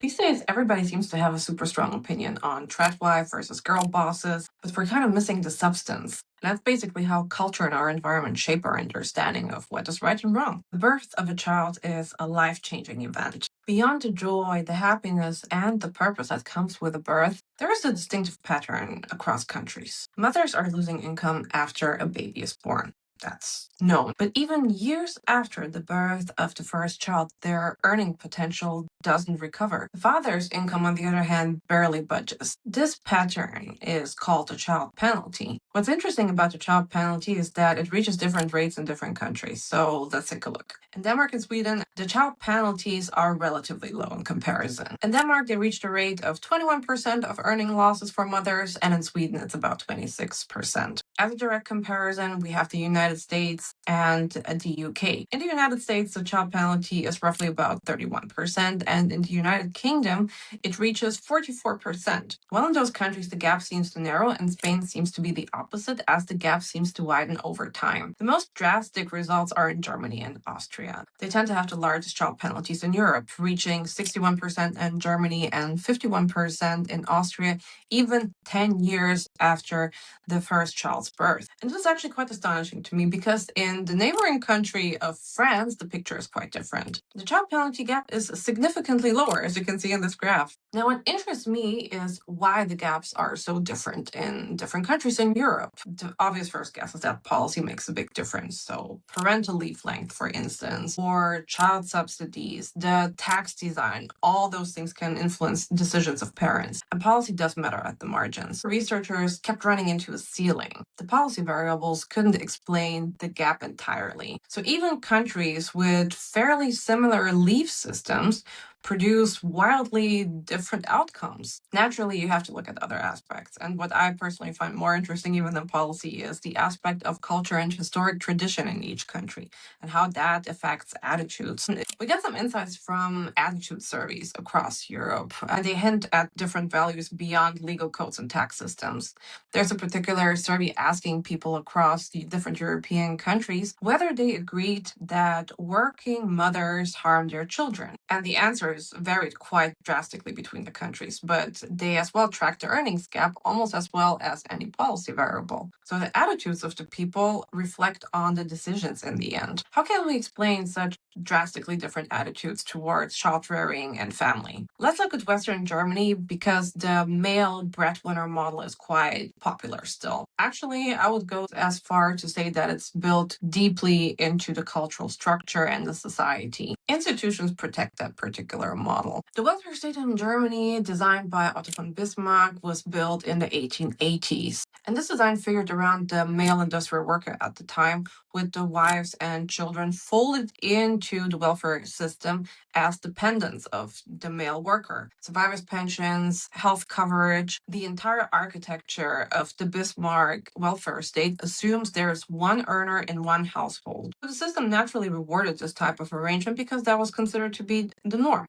These days, everybody seems to have a super strong opinion on tradwife versus girl bosses, but we're kind of missing the substance. And that's basically how culture and our environment shape our understanding of what is right and wrong. The birth of a child is a life-changing event. Beyond the joy, the happiness, and the purpose that comes with a birth, there is a distinctive pattern across countries. Mothers are losing income after a baby is born. That's known. But even years after the birth of the first child, their earning potential doesn't recover. The father's income, on the other hand, barely budges. This pattern is called the child penalty. What's interesting about the child penalty is that it reaches different rates in different countries. So let's take a look. In Denmark and Sweden, the child penalties are relatively low in comparison. In Denmark, they reached a rate of 21% of earning losses for mothers, and in Sweden, it's about 26%. As a direct comparison, we have the United States and the UK. In the United States, the child penalty is roughly about 31%, and in the United Kingdom, it reaches 44%. While in those countries, the gap seems to narrow, and Spain seems to be the opposite, as the gap seems to widen over time. The most drastic results are in Germany and Austria. They tend to have the largest child penalties in Europe, reaching 61% in Germany and 51% in Austria, even 10 years after the first child's birth. And this is actually quite astonishing to me because in the neighboring country of France, the picture is quite different. The child penalty gap is significantly lower, as you can see in this graph. Now, what interests me is why the gaps are so different in different countries in Europe. The obvious first guess is that policy makes a big difference. So parental leave length, for instance, or child subsidies, the tax design, all those things can influence decisions of parents. And policy does matter at the margins. Researchers kept running into a ceiling. The policy variables couldn't explain the gap entirely. So even countries with fairly similar leave systems produce wildly different outcomes. Naturally, you have to look at other aspects. And what I personally find more interesting even than policy is the aspect of culture and historic tradition in each country and how that affects attitudes. We get some insights from attitude surveys across Europe, and they hint at different values beyond legal codes and tax systems. There's a particular survey asking people across the different European countries whether they agreed that working mothers harm their children. And the answers varied quite drastically between the countries, but they as well tracked the earnings gap almost as well as any policy variable. So the attitudes of the people reflect on the decisions in the end. How can we explain such drastically different attitudes towards child rearing and family? Let's look at Western Germany because the male breadwinner model is quite popular still. Actually, I would go as far to say that it's built deeply into the cultural structure and the society. Institutions protect that particular model. The welfare state in Germany, designed by Otto von Bismarck, was built in the 1880s. And this design figured around the male industrial worker at the time, with the wives and children folded into the welfare system as dependents of the male worker. Survivors' pensions, health coverage, the entire architecture of the Bismarck welfare state assumes there's one earner in one household. The system naturally rewarded this type of arrangement because that was considered to be the norm.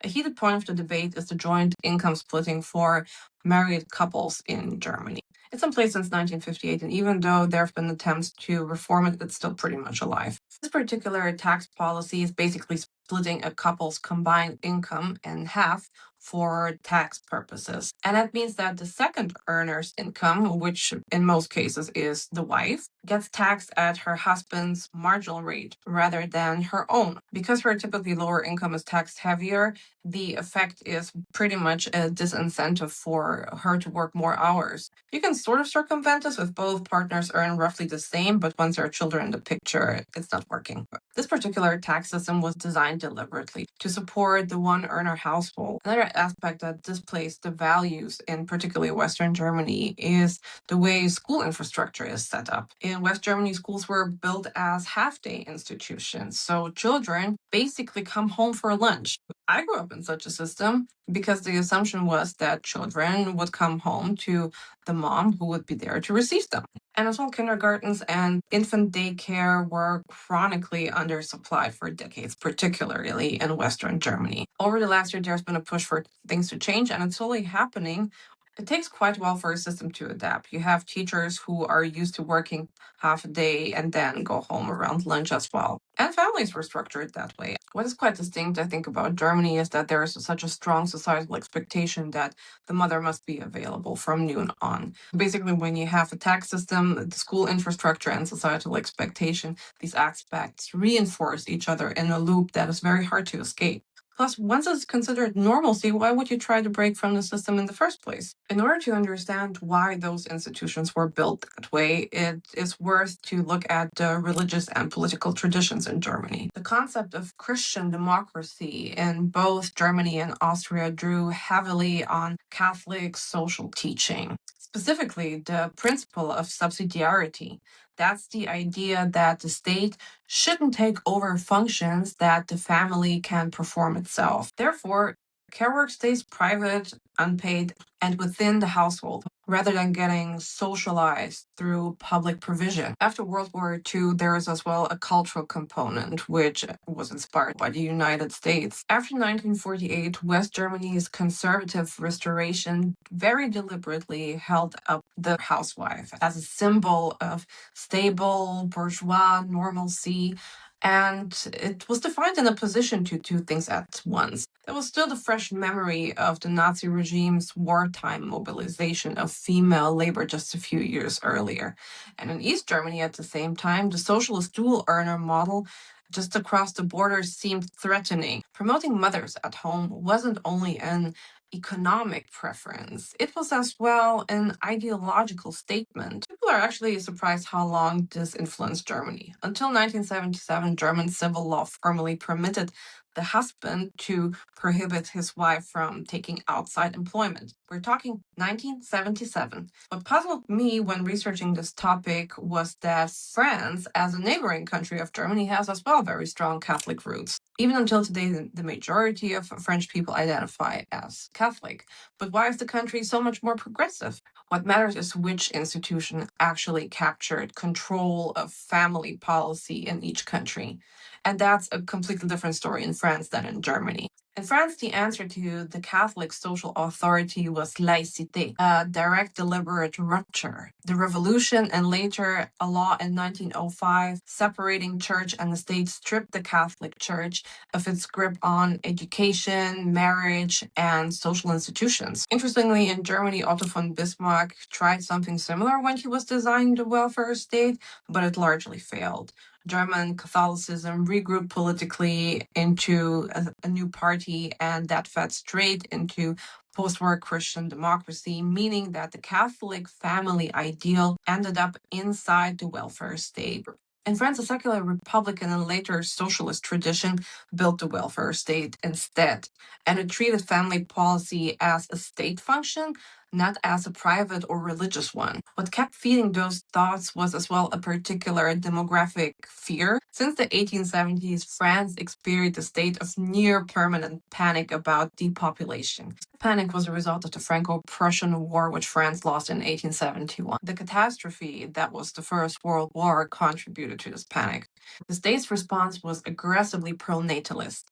A heated point of the debate is the joint income splitting for married couples in Germany. It's in place since 1958, and even though there have been attempts to reform it, it's still pretty much alive. This particular tax policy is basically splitting a couple's combined income in half for tax purposes. And that means that the second earner's income, which in most cases is the wife, gets taxed at her husband's marginal rate rather than her own. Because her typically lower income is taxed heavier, the effect is pretty much a disincentive for her to work more hours. You can sort of circumvent this if both partners earn roughly the same, but once there are children in the picture, it's not working. This particular tax system was designed deliberately to support the one earner household. Another aspect that displays the values in particularly Western Germany is the way school infrastructure is set up. In West Germany, schools were built as half-day institutions, so children basically come home for lunch. I grew up in such a system because the assumption was that children would come home to the mom who would be there to receive them. And as well, kindergartens and infant daycare were chronically undersupplied for decades, particularly in Western Germany. Over the last year, there's been a push for things to change, and it's slowly happening It takes quite a while for a system to adapt. You have teachers who are used to working half a day and then go home around lunch as well. And families were structured that way. What is quite distinct, I think, about Germany is that there is such a strong societal expectation that the mother must be available from noon on. Basically, when you have a tax system, the school infrastructure, and societal expectation, these aspects reinforce each other in a loop that is very hard to escape. Plus, once it's considered normalcy, why would you try to break from the system in the first place? In order to understand why those institutions were built that way, it is worth to look at the religious and political traditions in Germany. The concept of Christian democracy in both Germany and Austria drew heavily on Catholic social teaching. Specifically, the principle of subsidiarity. That's the idea that the state shouldn't take over functions that the family can perform itself. Therefore, care work stays private, unpaid, and within the household, rather than getting socialized through public provision. After World War II, there is as well a cultural component, which was inspired by the United States. After 1948, West Germany's conservative restoration very deliberately held up the housewife as a symbol of stable, bourgeois normalcy, and it was defined in opposition to two things at once. There was still the fresh memory of the Nazi regime's wartime mobilization of female labor just a few years earlier. And in East Germany at the same time, the socialist dual earner model just across the border seemed threatening. Promoting mothers at home wasn't only an economic preference, it was as well an ideological statement. People are actually surprised how long this influenced Germany. Until 1977, German civil law formally permitted the husband to prohibit his wife from taking outside employment. We're talking 1977. What puzzled me when researching this topic was that France, as a neighboring country of Germany, has as well very strong Catholic roots. Even until today, the majority of French people identify as Catholic. But why is the country so much more progressive? What matters is which institution actually captured control of family policy in each country. And that's a completely different story in France than in Germany. In France, the answer to the Catholic social authority was laïcité, a direct, deliberate rupture. The revolution and later a law in 1905 separating church and the state stripped the Catholic Church of its grip on education, marriage, and social institutions. Interestingly, in Germany, Otto von Bismarck tried something similar when he was designing the welfare state, but it largely failed. German Catholicism regrouped politically into a new party, and that fed straight into post-war Christian democracy, meaning that the Catholic family ideal ended up inside the welfare state. In France, a secular Republican and later socialist tradition built the welfare state instead, and it treated family policy as a state function, not as a private or religious one. What kept feeding those thoughts was as well a particular demographic fear. Since the 1870s, France experienced a state of near permanent panic about depopulation. The panic was a result of the Franco-Prussian War, which France lost in 1871. The catastrophe that was the First World War contributed to this panic. The state's response was aggressively pro-natalist.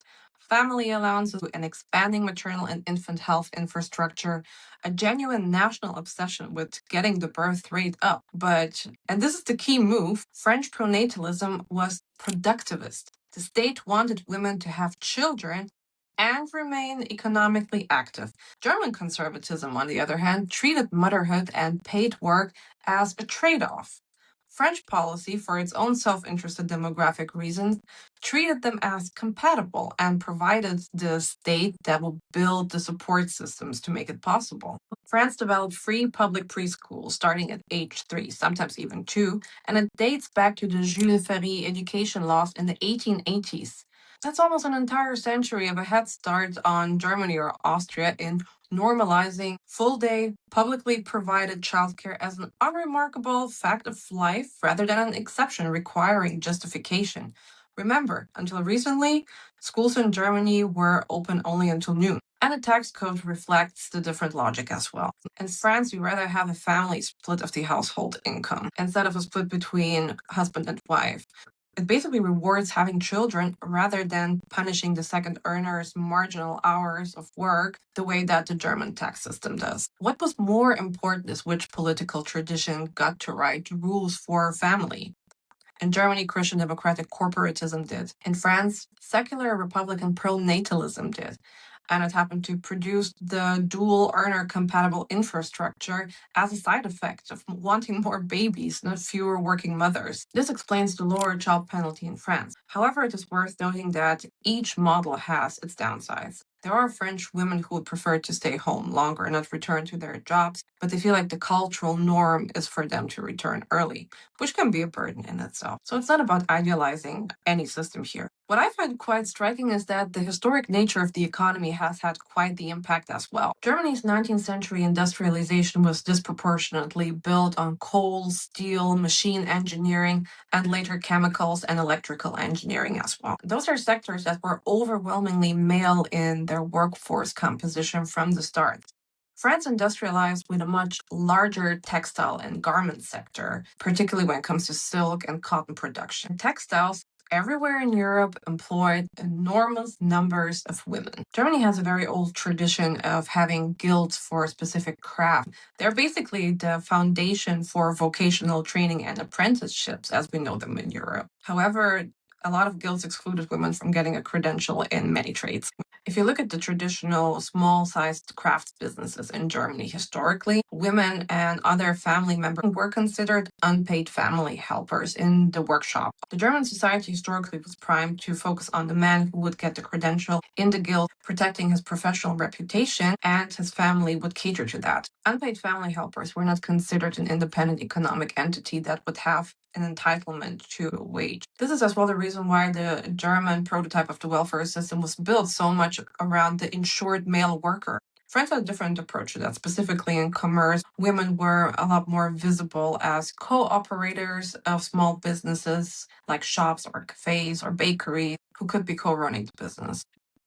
Family allowances, an expanding maternal and infant health infrastructure, a genuine national obsession with getting the birth rate up. But, and this is the key move, French pronatalism was productivist. The state wanted women to have children and remain economically active. German conservatism, on the other hand, treated motherhood and paid work as a trade-off. French policy, for its own self-interested demographic reasons, treated them as compatible and provided the state that will build the support systems to make it possible. France developed free public preschools starting at age 3, sometimes even 2, and it dates back to the Jules Ferry education laws in the 1880s. That's almost an entire century of a head start on Germany or Austria in normalizing full-day, publicly provided childcare as an unremarkable fact of life rather than an exception requiring justification. Remember, until recently, schools in Germany were open only until noon. And the tax code reflects the different logic as well. In France, we rather have a family split of the household income instead of a split between husband and wife. It basically rewards having children rather than punishing the second earner's marginal hours of work the way that the German tax system does. What was more important is which political tradition got to write rules for family. In Germany, Christian democratic corporatism did. In France, secular Republican pronatalism did. And it happened to produce the dual earner compatible infrastructure as a side effect of wanting more babies, not fewer working mothers. This explains the lower child penalty in France. However, it is worth noting that each model has its downsides. There are French women who would prefer to stay home longer and not return to their jobs, but they feel like the cultural norm is for them to return early, which can be a burden in itself. So it's not about idealizing any system here. What I find quite striking is that the historic nature of the economy has had quite the impact as well. Germany's 19th century industrialization was disproportionately built on coal, steel, machine engineering, and later chemicals and electrical engineering as well. Those are sectors that were overwhelmingly male in their workforce composition from the start. France industrialized with a much larger textile and garment sector, particularly when it comes to silk and cotton production. Textiles everywhere in Europe employed enormous numbers of women. Germany has a very old tradition of having guilds for a specific craft. They're basically the foundation for vocational training and apprenticeships as we know them in Europe. However, a lot of guilds excluded women from getting a credential in many trades. If you look at the traditional small-sized crafts businesses in Germany historically, women and other family members were considered unpaid family helpers in the workshop. The German society historically was primed to focus on the man who would get the credential in the guild, protecting his professional reputation, and his family would cater to that. Unpaid family helpers were not considered an independent economic entity that would have an entitlement to a wage. This is as well the reason why the German prototype of the welfare system was built so much around the insured male worker. France had a different approach to that. Specifically in commerce, women were a lot more visible as co-operators of small businesses like shops or cafes or bakeries who could be co-running the business.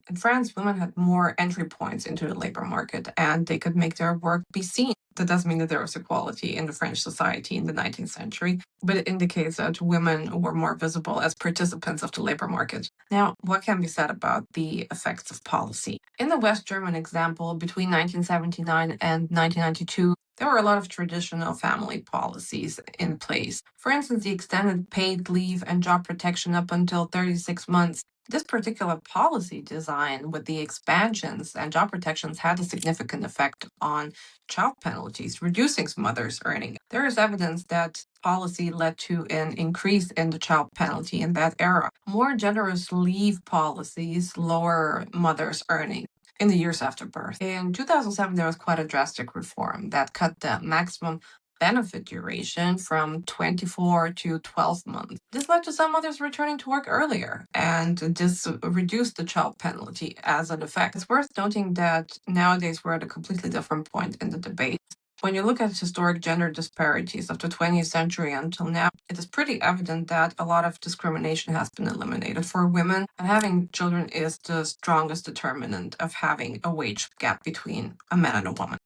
In France, women had more entry points into the labor market and they could make their work be seen. That doesn't mean that there was equality in the French society in the 19th century, but it indicates that women were more visible as participants of the labor market. Now, what can be said about the effects of policy? In the West German example, between 1979 and 1992, there were a lot of traditional family policies in place. For instance, the extended paid leave and job protection up until 36 months. This particular policy design with the expansions and job protections had a significant effect on child penalties, reducing mothers' earning. There is evidence that policy led to an increase in the child penalty in that era. More generous leave policies lower mothers' earning in the years after birth. In 2007, there was quite a drastic reform that cut the maximum benefit duration from 24 to 12 months. This led to some mothers returning to work earlier, and this reduced the child penalty as an effect. It's worth noting that nowadays we're at a completely different point in the debate. When you look at historic gender disparities of the 20th century until now, it is pretty evident that a lot of discrimination has been eliminated for women, and having children is the strongest determinant of having a wage gap between a man and a woman.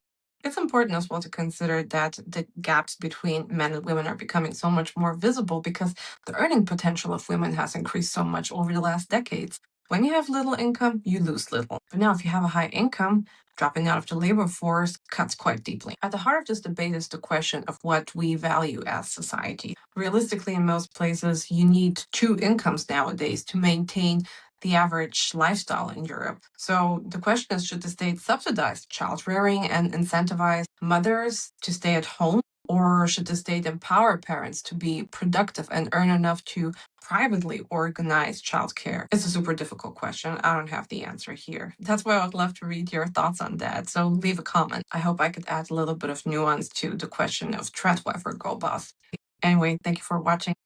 It's important as well to consider that the gaps between men and women are becoming so much more visible because the earning potential of women has increased so much over the last decades. When you have little income, you lose little. But now, if you have a high income, dropping out of the labor force cuts quite deeply. At the heart of this debate is the question of what we value as society. Realistically, in most places, you need two incomes nowadays to maintain the average lifestyle in Europe. So the question is, should the state subsidize child rearing and incentivize mothers to stay at home? Or should the state empower parents to be productive and earn enough to privately organize childcare? It's a super difficult question. I don't have the answer here. That's why I would love to read your thoughts on that. So leave a comment. I hope I could add a little bit of nuance to the question of tradwife or girl boss. Anyway, thank you for watching.